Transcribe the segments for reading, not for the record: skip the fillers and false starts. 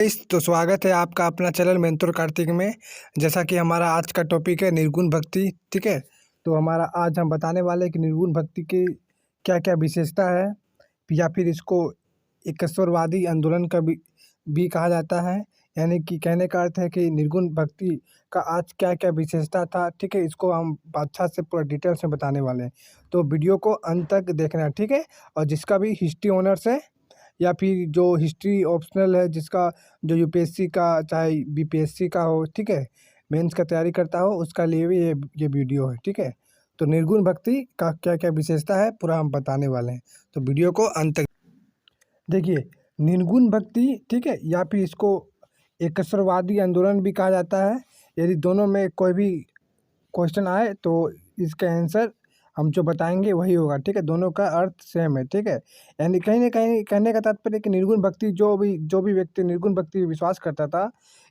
तो स्वागत है आपका अपना चैनल मेंटोर कार्तिक में। जैसा कि हमारा आज का टॉपिक है निर्गुण भक्ति। ठीक है, तो हमारा आज हम बताने वाले हैं कि निर्गुण भक्ति की क्या क्या विशेषता है, या फिर इसको एकेश्वरवादी आंदोलन का भी कहा जाता है। यानी कि कहने का अर्थ है कि निर्गुण भक्ति का आज क्या क्या विशेषता था। ठीक है, इसको हम अच्छा से पूरा डिटेल्स में बताने वाले हैं, तो वीडियो को अंत तक देखना है। ठीक है, और जिसका भी हिस्ट्री ऑनर्स है या फिर जो हिस्ट्री ऑप्शनल है, जिसका जो यूपीएससी का चाहे बीपीएससी का हो, ठीक है, मेंस का तैयारी करता हो, उसका लिए भी ये वीडियो है। ठीक है, तो निर्गुण भक्ति का क्या क्या विशेषता है पूरा हम बताने वाले हैं, तो वीडियो को अंत तक देखिए। निर्गुण भक्ति, ठीक है, या फिर इसको एकेश्वरवादी आंदोलन भी कहा जाता है। यदि दोनों में कोई भी क्वेश्चन आए तो इसका आंसर हम जो बताएंगे वही होगा। ठीक है, दोनों का अर्थ सेम है। ठीक है, यानी कहीं ना कहीं कहने का तात्पर्य कि निर्गुण भक्ति जो भी व्यक्ति निर्गुण भक्ति में विश्वास करता था,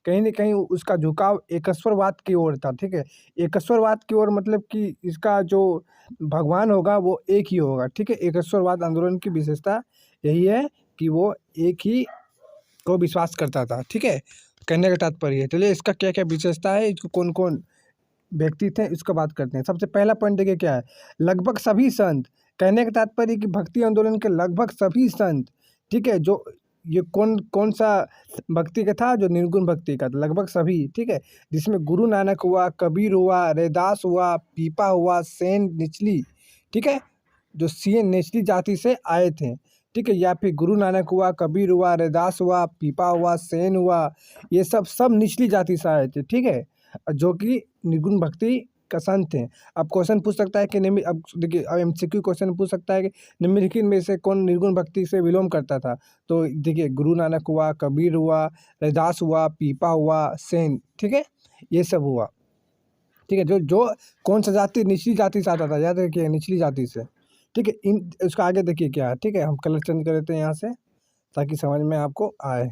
कहीं ना कहीं उसका झुकाव एकेश्वरवाद की ओर था। ठीक है, एकेश्वरवाद की ओर मतलब कि इसका जो भगवान होगा वो एक ही होगा। ठीक है, एकेश्वरवाद आंदोलन की विशेषता यही है कि वो एक ही को विश्वास करता था। ठीक है, कहने का तात्पर्य है। चलिए इसका क्या क्या विशेषता है, इसको कौन कौन व्यक्ति थे इसको बात करते हैं। सबसे पहला पॉइंट देखिए क्या है, लगभग सभी संत। कहने का तात्पर्य कि भक्ति आंदोलन के लगभग सभी संत, ठीक है, जो ये कौन कौन सा भक्ति का था, जो निर्गुण भक्ति का था, लगभग सभी। ठीक है, जिसमें गुरु नानक हुआ, कबीर हुआ, रैदास हुआ, पीपा हुआ, सेन निचली, ठीक है, जो सेन निचली जाति से आए थे। ठीक है, या फिर गुरु नानक हुआ, कबीर हुआ, रैदास हुआ, पीपा हुआ, सेन हुआ, ये सब निचली जाति से आए थे। ठीक है, जो कि निर्गुण भक्ति का संत थे। अब क्वेश्चन पूछ सकता है कि अब देखिए, अब एमसीक्यू क्वेश्चन पूछ सकता है कि निम्नलिखित में से कौन निर्गुण भक्ति से विलोम करता था। तो देखिए, गुरु नानक हुआ, कबीर हुआ, रैदास हुआ, पीपा हुआ, सेन, ठीक है, ये सब हुआ। ठीक है, जो जो कौन सा जाति, निचली जाति से आता था, याद रखिए, निचली जाति से। ठीक है, इन उसका आगे देखिए क्या है। ठीक है, हम कलर चेंज कर देते हैं यहाँ से ताकि समझ में आपको आए।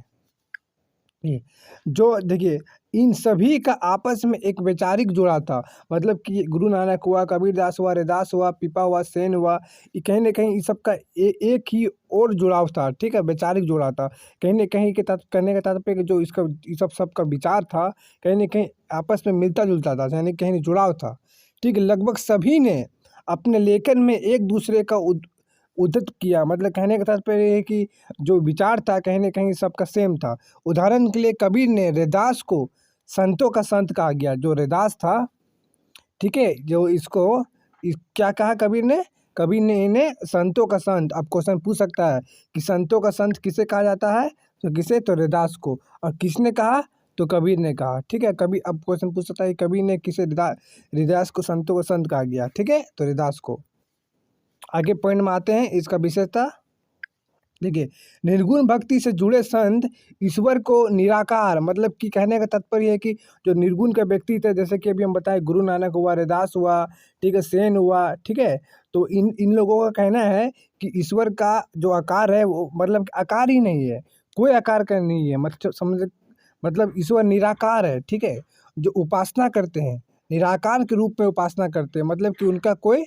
जो देखिए, इन सभी का आपस में एक वैचारिक जुड़ा था। मतलब कि गुरु नानक हुआ, कबीरदास हुआ, रैदास हुआ, पीपा हुआ, सेन हुआ, ये कहीं ना कहीं इस सब का एक ही और जुड़ाव था। ठीक है, वैचारिक जुड़ा था। कहीं ना कहीं के कहने का तात्पर्य कि जो इसका इस सब का विचार था, कहीं ना कहीं आपस में मिलता जुलता था, यानी कहीं जुड़ाव था। ठीक है, लगभग सभी ने अपने लेखन में एक दूसरे का उद्धत किया। मतलब कहने का तात्पर्य है कि जो विचार था कहीं ना कहीं सबका सेम था। उदाहरण के लिए कबीर ने रैदास को संतों का संत कहा गया। जो रैदास था, ठीक है, जो इसको क्या कहा कबीर ने इन्हें संतों का संत। अब क्वेश्चन पूछ सकता है कि संतों का संत किसे कहा जाता है, तो किसे, तो रैदास को। और किसने कहा, तो कबीर ने कहा। ठीक है, कबीर, अब क्वेश्चन पूछ सकता है कि कबीर ने किसे, रैदास को संतों का संत कहा गया। ठीक है, तो रैदास को। आगे पॉइंट में आते हैं, इसका विशेषता देखिए। निर्गुण भक्ति से जुड़े संत ईश्वर को निराकार, मतलब कि कहने का तात्पर्य है कि जो निर्गुण के व्यक्ति थे, जैसे कि अभी हम बताए, गुरु नानक हुआ, रैदास हुआ, ठीक है, सेन हुआ, ठीक है, तो इन लोगों का कहना है कि ईश्वर का जो आकार है वो मतलब आकार ही नहीं है, कोई आकार का नहीं है। मतलब समझ, मतलब ईश्वर निराकार है। ठीक है, जो उपासना करते हैं निराकार के रूप में उपासना करते हैं, मतलब कि उनका कोई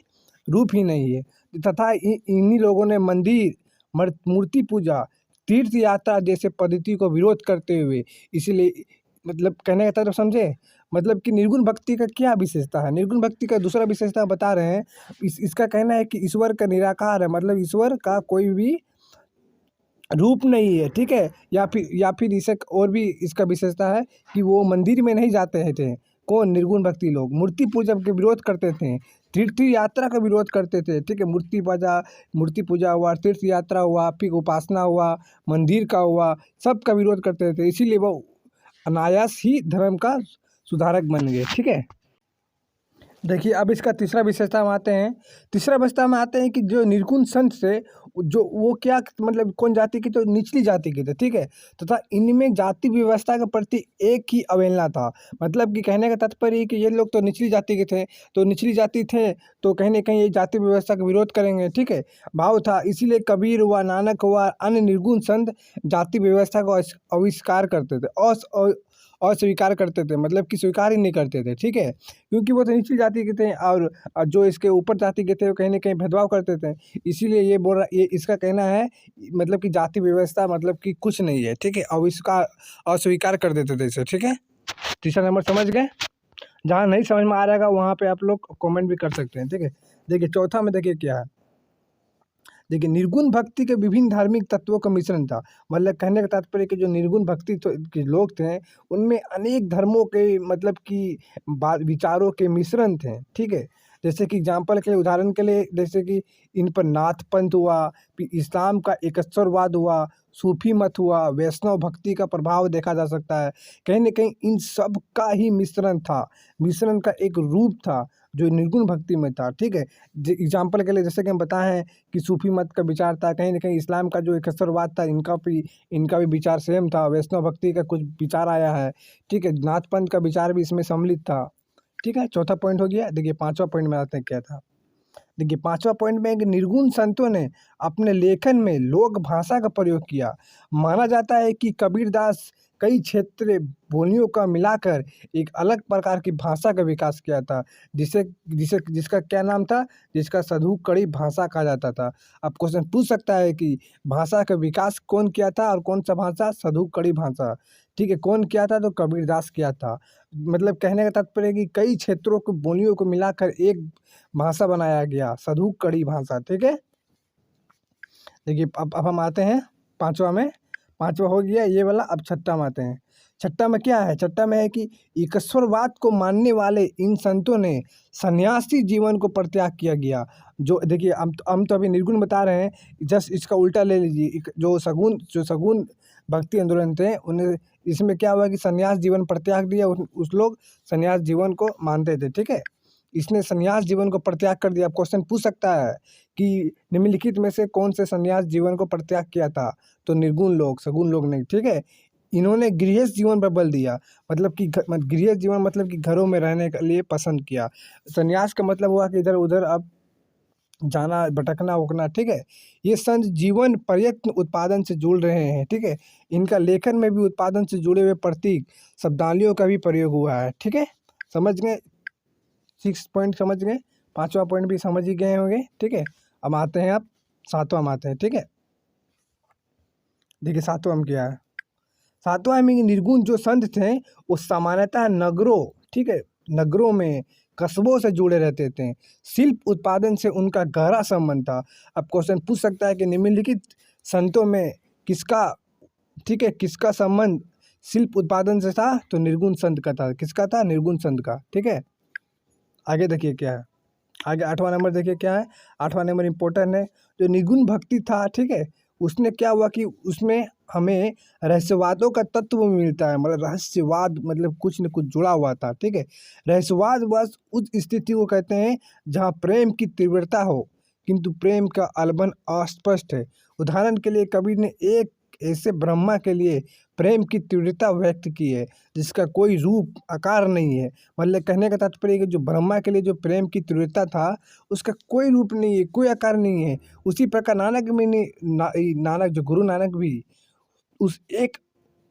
रूप ही नहीं है। तथा इन्हीं लोगों ने मंदिर, मूर्ति पूजा, तीर्थ यात्रा जैसे पद्धति को विरोध करते हुए, इसीलिए मतलब कहने का तरफ समझे, मतलब कि निर्गुण भक्ति का क्या विशेषता है। निर्गुण भक्ति का दूसरा विशेषता बता रहे हैं। इसका कहना है कि ईश्वर का निराकार है, मतलब ईश्वर का कोई भी रूप नहीं है। ठीक है, या फिर इसे और भी इसका विशेषता है कि वो मंदिर में नहीं जाते थे। कौन, निर्गुण भक्ति लोग मूर्ति पूजा के विरोध करते थे, तीर्थ यात्रा का विरोध करते थे। ठीक है, मूर्ति पूजा हुआ, तीर्थ यात्रा हुआ, फिर उपासना हुआ, मंदिर का हुआ, सब का विरोध करते थे। इसीलिए वो अनायास ही धर्म का सुधारक बन गए। ठीक है, देखिए, अब इसका तीसरा विशेषता में आते हैं। तीसरा विशेषता में आते हैं कि जो निर्गुण संत से जो वो क्या, मतलब कौन जाति की, तो निचली जाति के थे। ठीक है, तथा इनमें जाति व्यवस्था के प्रति एक ही अवहेलना था। मतलब कि कहने का तात्पर्य है कि ये लोग तो निचली जाति के थे, तो निचली जाति थे तो कहीं ना कहीं ये जाति व्यवस्था का विरोध करेंगे। ठीक है, भाव था। इसीलिए कबीर हुआ, नानक हुआ, अन्य निर्गुण संत जाति व्यवस्था को आविष्कार करते थे, अस्वीकार करते थे, मतलब कि स्वीकार ही नहीं करते थे, ठीक है, क्योंकि वो तो नीची जाति के थे और जो इसके ऊपर जाति के थे वो कहीं ना कहीं भेदभाव करते थे। इसीलिए ये बोल रहा, ये इसका कहना है मतलब कि जाति व्यवस्था मतलब कि कुछ नहीं है, ठीक है, और इसका अस्वीकार कर देते थे इसे, ठीक है। तीसरा नंबर समझ गए। जहाँ नहीं समझ में आ रहेगा वहाँ पे आप लोग कमेंट भी कर सकते हैं, ठीक है। देखिए चौथा में देखिए क्या है। देखिए निर्गुण भक्ति के विभिन्न धार्मिक तत्वों का मिश्रण था। मतलब कहने का तात्पर्य कि जो निर्गुण भक्ति के लोग थे उनमें अनेक धर्मों के मतलब कि विचारों के मिश्रण थे, ठीक है। जैसे कि एग्जाम्पल के लिए, उदाहरण के लिए, जैसे कि इन पर नाथ पंथ हुआ, फिर इस्लाम का एकस्वरवाद हुआ, सूफी मत हुआ, वैष्णव भक्ति का प्रभाव देखा जा सकता है। कहीं न कहीं इन सब का ही मिश्रण था, मिश्रण का एक रूप था जो निर्गुण भक्ति में था, ठीक है। एग्जाम्पल के लिए जैसे कि हम बताए हैं कि सूफी मत का विचार था, कहीं न कहीं इस्लाम का जो एकस्वरवाद था इनका भी विचार सेम था, वैष्णव भक्ति का कुछ विचार आया है, ठीक है। नाथ पंथ का विचार भी इसमें सम्मिलित था, ठीक है। चौथा पॉइंट हो गया। देखिए पाँचवा पॉइंट में आते हैं क्या था। देखिए पाँचवा पॉइंट में कि निर्गुण संतों ने अपने लेखन में लोक भाषा का प्रयोग किया। माना जाता है कि कबीरदास कई क्षेत्रीय बोलियों का मिलाकर एक अलग प्रकार की भाषा का विकास किया था, जिसे जिसे जिसका क्या नाम था, जिसका सधुकड़ी भाषा कहा जाता था। अब क्वेश्चन पूछ सकता है कि भाषा का विकास कौन किया था और कौन सा भाषा, सधुकड़ी भाषा, ठीक है। कौन किया था, तो कबीरदास किया था। मतलब कहने का तात्पर्य है कि कई क्षेत्रों की बोलियों को मिलाकर एक भाषा बनाया गया, सधुकड़ी भाषा, ठीक है। देखिए अब हम आते हैं पांचवा में। पांचवा हो गया ये वाला। अब छठा में आते हैं। छठा में क्या है, छठा में है कि ईश्वरवाद को मानने वाले इन संतों ने सन्यासी जीवन को परित्याग किया गया। जो देखिए हम तो अभी निर्गुण बता रहे हैं, जस्ट इसका उल्टा ले लीजिए। जो सगुन भक्ति आंदोलन थे उन्हें इसमें क्या हुआ कि सन्यास जीवन परित्याग दिया। उस लोग सन्यास जीवन को मानते थे, ठीक है। इसने सन्यास जीवन को परित्याग कर दिया। क्वेश्चन पूछ सकता है कि निम्नलिखित में से कौन से सन्यास जीवन को परित्याग किया था, तो निर्गुण लोग, सगुन लोग नहीं, ठीक है। इन्होंने गृहस्थ जीवन पर बल दिया, मतलब कि गृहस्थ जीवन मतलब कि घरों में रहने के लिए पसंद किया। सन्यास का मतलब हुआ कि इधर उधर अब जाना, भटकना उकना, ठीक है। ये संत जीवन प्रयत्न उत्पादन से जुड़ रहे हैं, ठीक है। इनका लेखन में भी उत्पादन से जुड़े हुए प्रतीक शब्दावलियों का भी प्रयोग हुआ है, ठीक है। समझ गए, 6 पॉइंट समझ गए। पांचवा पॉइंट भी समझ ही गए होंगे, ठीक है। अब आते हैं, आप सातवां में आते हैं, ठीक है। देखिए सातवां में क्या है। सातवां में निर्गुण जो संत थे वो सामान्यतः नगरों, ठीक है, नगरों में कस्बों से जुड़े रहते थे। शिल्प उत्पादन से उनका गहरा संबंध था। अब क्वेश्चन पूछ सकता है कि निम्नलिखित संतों में किसका, ठीक है, किसका संबंध शिल्प उत्पादन से था, तो निर्गुण संत का था। किसका था, निर्गुण संत का, ठीक है। आगे देखिए क्या है। आगे 8वां नंबर देखिए क्या है। 8वां नंबर इम्पोर्टेंट है। जो निर्गुण भक्ति था, ठीक है, उसने क्या हुआ कि उसमें हमें रहस्यवादों का तत्व मिलता है। मतलब रहस्यवाद मतलब कुछ न कुछ जुड़ा हुआ था, ठीक है। रहस्यवाद बस उस स्थिति को कहते हैं जहाँ प्रेम की तीव्रता हो किंतु प्रेम का आलबन अस्पष्ट है। उदाहरण के लिए कबीर ने एक ऐसे ब्रह्मा के लिए प्रेम की तीव्रता व्यक्त की है जिसका कोई रूप आकार नहीं है। मतलब कहने का तात्पर्य है कि जो ब्रह्मा के लिए जो प्रेम की तीव्रता था उसका कोई रूप नहीं है, कोई आकार नहीं है। उसी प्रकार नानक भी नहीं, नानक जो गुरु नानक भी उस एक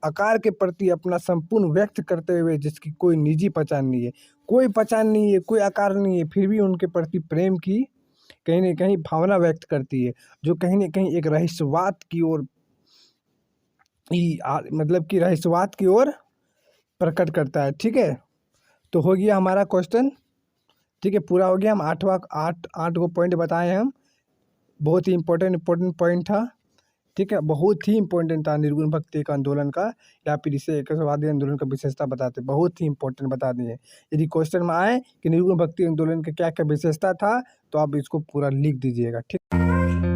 आकार के प्रति अपना संपूर्ण व्यक्त करते हुए, जिसकी कोई निजी पहचान नहीं है, कोई पहचान नहीं है, कोई आकार नहीं है, फिर भी उनके प्रति प्रेम की कहीं न कहीं भावना व्यक्त करती है, जो कहीं न कहीं एक रहस्यवाद की ओर मतलब कि रहस्यवाद की ओर प्रकट करता है, ठीक है। तो हो गया हमारा क्वेश्चन, ठीक है, पूरा हो गया। हम आठ गो पॉइंट बताए हम। बहुत ही इम्पोर्टेंट पॉइंट था, ठीक है, बहुत ही इम्पोर्टेंट था निर्गुण भक्ति का आंदोलन का, या फिर इसे एकस्वरवादी आंदोलन का विशेषता बताते, बहुत ही इम्पोर्टेंट बता दिए। यदि क्वेश्चन में आए कि निर्गुण भक्ति आंदोलन का क्या क्या विशेषता था तो आप इसको पूरा लिख दीजिएगा, ठीक।